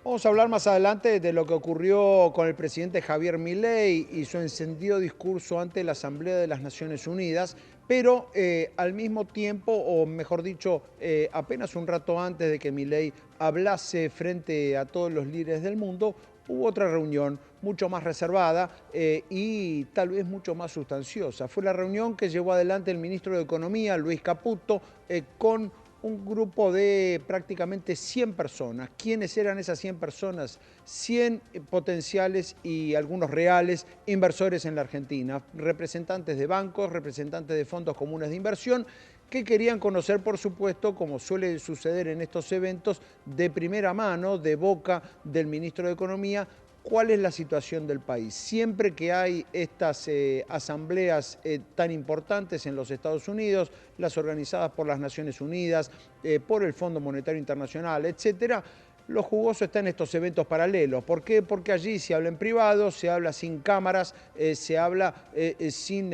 Vamos a hablar más adelante de lo que ocurrió con el presidente Javier Milei y su encendido discurso ante la Asamblea de las Naciones Unidas, pero al mismo tiempo, o mejor dicho, apenas un rato antes de que Milei hablase frente a todos los líderes del mundo, hubo otra reunión mucho más reservada y tal vez mucho más sustanciosa. Fue la reunión que llevó adelante el ministro de Economía, Luis Caputo, con un grupo de prácticamente 100 personas. ¿Quiénes eran esas 100 personas? 100 potenciales y algunos reales inversores en la Argentina, representantes de bancos, representantes de fondos comunes de inversión, que querían conocer, por supuesto, como suele suceder en estos eventos, de primera mano, de boca del ministro de Economía, cuál es la situación del país. Siempre que hay estas asambleas tan importantes en los Estados Unidos, las organizadas por las Naciones Unidas, por el Fondo Monetario Internacional, etcétera, lo jugoso está en estos eventos paralelos. ¿Por qué? Porque allí se habla en privado, se habla sin cámaras, se habla sin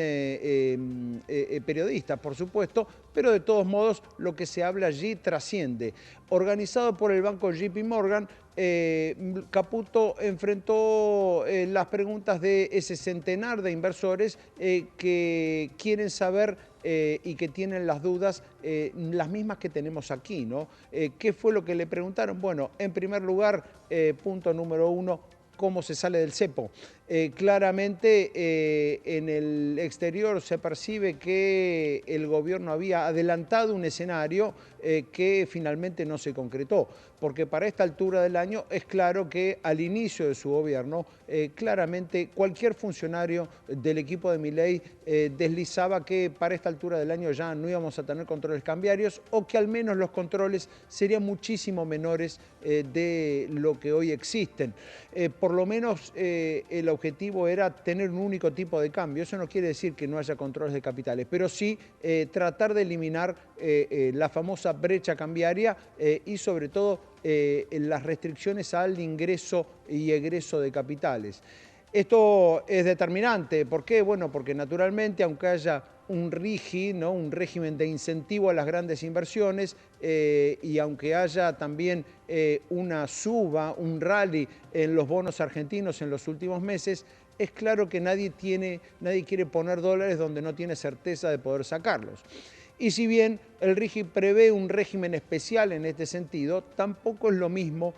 periodistas, por supuesto, pero de todos modos lo que se habla allí trasciende. Organizado por el banco JP Morgan, Caputo enfrentó las preguntas de ese centenar de inversores que quieren saber y que tienen las dudas, las mismas que tenemos aquí, ¿no? ¿Qué fue lo que le preguntaron? Bueno, en primer lugar, punto número uno, cómo se sale del cepo. Claramente en el exterior se percibe que el gobierno había adelantado un escenario que finalmente no se concretó, porque para esta altura del año es claro que al inicio de su gobierno, claramente cualquier funcionario del equipo de Milei deslizaba que para esta altura del año ya no íbamos a tener controles cambiarios o que al menos los controles serían muchísimo menores de lo que hoy existen. Por lo menos el objetivo era tener un único tipo de cambio. Eso no quiere decir que no haya controles de capitales, pero sí tratar de eliminar la famosa brecha cambiaria y sobre todo las restricciones al ingreso y egreso de capitales. Esto es determinante. ¿Por qué? Bueno, porque naturalmente, aunque haya un RIGI, ¿no? Un régimen de incentivo a las grandes inversiones, y aunque haya también una suba, un rally en los bonos argentinos en los últimos meses, es claro que nadie quiere poner dólares donde no tiene certeza de poder sacarlos. Y si bien el RIGI prevé un régimen especial en este sentido, tampoco es lo mismo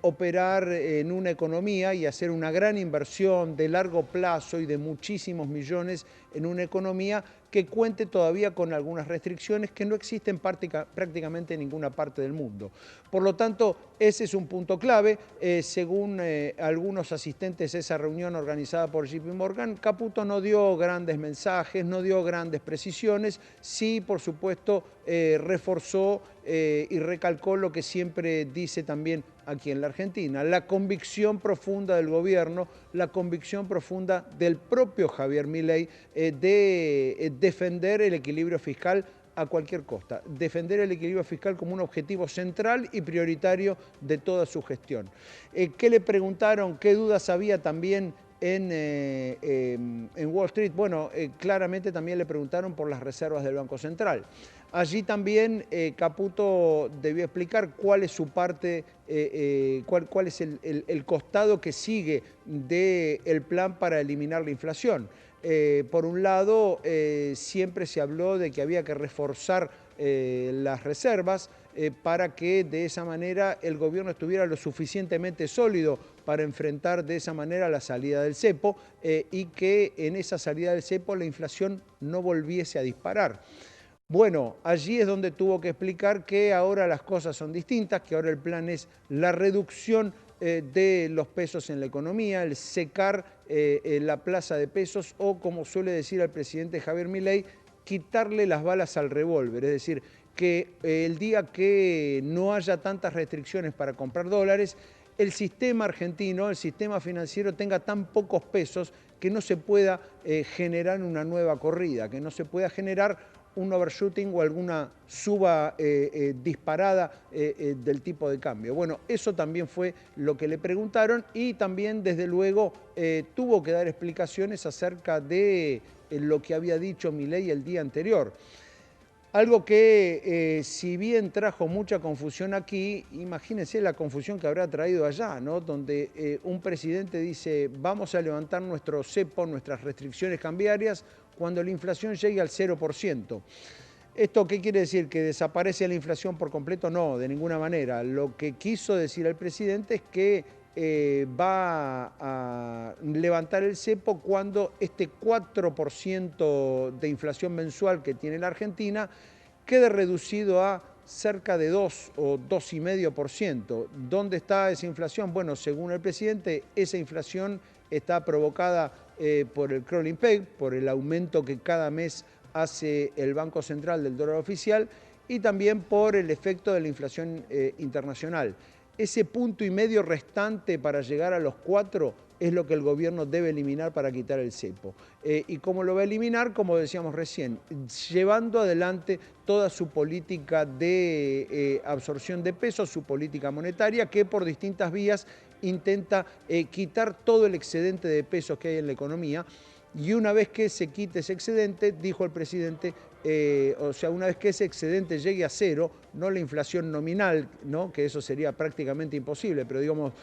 operar en una economía y hacer una gran inversión de largo plazo y de muchísimos millones en una economía que cuente todavía con algunas restricciones que no existen prácticamente en ninguna parte del mundo. Por lo tanto, ese es un punto clave. Según algunos asistentes a esa reunión organizada por JP Morgan, Caputo no dio grandes mensajes, no dio grandes precisiones, sí, por supuesto, reforzó y recalcó lo que siempre dice también aquí en la Argentina, la convicción profunda del gobierno, la convicción profunda del propio Javier Milei de defender el equilibrio fiscal a cualquier costa, defender el equilibrio fiscal como un objetivo central y prioritario de toda su gestión. ¿Qué le preguntaron? ¿Qué dudas había también en Wall Street? Bueno, claramente también le preguntaron por las reservas del Banco Central. Allí también Caputo debió explicar cuál es su parte, cuál es el costado que sigue del plan para eliminar la inflación. Por un lado, siempre se habló de que había que reforzar las reservas para que de esa manera el gobierno estuviera lo suficientemente sólido para enfrentar de esa manera la salida del cepo y que en esa salida del cepo la inflación no volviese a disparar. Bueno, allí es donde tuvo que explicar que ahora las cosas son distintas, que ahora el plan es la reducción de los pesos en la economía, el secar la plaza de pesos o, como suele decir el presidente Javier Milei, quitarle las balas al revólver, es decir, que el día que no haya tantas restricciones para comprar dólares, el sistema argentino, el sistema financiero tenga tan pocos pesos que no se pueda generar una nueva corrida, que no se pueda generar un overshooting o alguna suba disparada del tipo de cambio. Bueno, eso también fue lo que le preguntaron y también, desde luego, tuvo que dar explicaciones acerca de lo que había dicho Milei el día anterior. Algo que, si bien trajo mucha confusión aquí, imagínense la confusión que habrá traído allá, ¿no? Donde un presidente dice, vamos a levantar nuestro cepo, nuestras restricciones cambiarias, cuando la inflación llegue al 0%. ¿Esto qué quiere decir? ¿Que desaparece la inflación por completo? No, de ninguna manera. Lo que quiso decir el presidente es que va a levantar el cepo cuando este 4% de inflación mensual que tiene la Argentina quede reducido a cerca de 2 o 2,5%. ¿Dónde está esa inflación? Bueno, según el presidente, esa inflación está provocada por el crawling peg, por el aumento que cada mes hace el Banco Central del dólar oficial y también por el efecto de la inflación internacional. Ese 1,5 puntos restante para llegar a los 4 es lo que el gobierno debe eliminar para quitar el cepo. ¿Y cómo lo va a eliminar? Como decíamos recién, llevando adelante toda su política de absorción de pesos, su política monetaria, que por distintas vías intenta quitar todo el excedente de pesos que hay en la economía. Y una vez que se quite ese excedente, dijo el presidente, o sea, una vez que ese excedente llegue a cero, no la inflación nominal, ¿no? Que eso sería prácticamente imposible, pero digamos,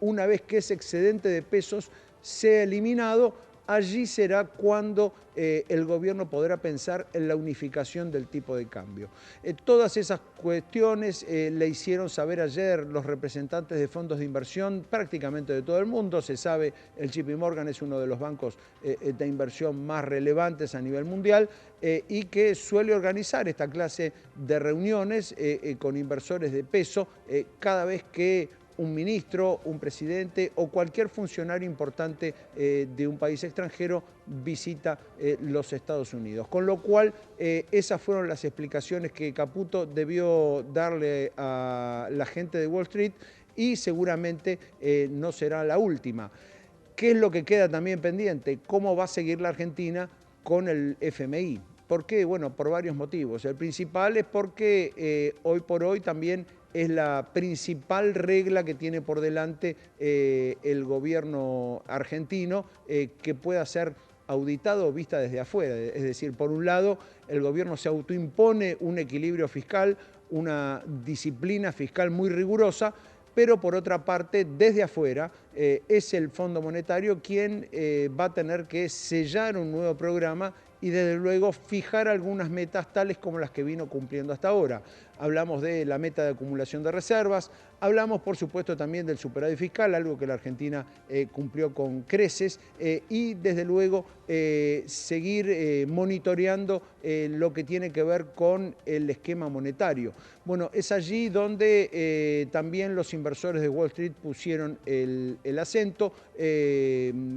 una vez que ese excedente de pesos sea eliminado, allí será cuando el gobierno podrá pensar en la unificación del tipo de cambio. Todas esas cuestiones le hicieron saber ayer los representantes de fondos de inversión prácticamente de todo el mundo. Se sabe, el JP Morgan es uno de los bancos de inversión más relevantes a nivel mundial y que suele organizar esta clase de reuniones con inversores de peso cada vez que un ministro, un presidente o cualquier funcionario importante de un país extranjero visita los Estados Unidos. Con lo cual, esas fueron las explicaciones que Caputo debió darle a la gente de Wall Street y seguramente no será la última. ¿Qué es lo que queda también pendiente? ¿Cómo va a seguir la Argentina con el FMI? ¿Por qué? Bueno, por varios motivos. El principal es porque hoy por hoy también es la principal regla que tiene por delante el gobierno argentino que pueda ser auditado o vista desde afuera. Es decir, por un lado, el gobierno se autoimpone un equilibrio fiscal, una disciplina fiscal muy rigurosa, pero por otra parte, desde afuera, es el Fondo Monetario quien va a tener que sellar un nuevo programa y desde luego fijar algunas metas tales como las que vino cumpliendo hasta ahora. Hablamos de la meta de acumulación de reservas, hablamos por supuesto también del superávit fiscal, algo que la Argentina cumplió con creces, y desde luego seguir monitoreando lo que tiene que ver con el esquema monetario. Bueno, es allí donde también los inversores de Wall Street pusieron el acento.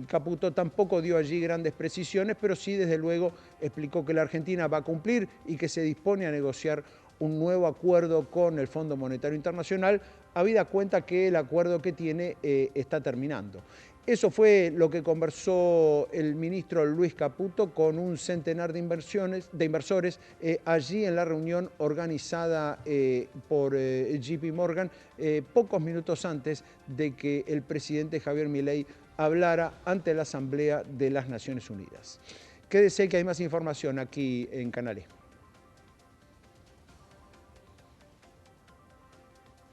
Caputo tampoco dio allí grandes precisiones, pero sí desde luego explicó que la Argentina va a cumplir y que se dispone a negociar un nuevo acuerdo con el Fondo Monetario Internacional, habida cuenta que el acuerdo que tiene está terminando. Eso fue lo que conversó el ministro Luis Caputo con un centenar de inversores allí en la reunión organizada por JP Morgan pocos minutos antes de que el presidente Javier Milei hablara ante la Asamblea de las Naciones Unidas. Quédese que hay más información aquí en Canal E.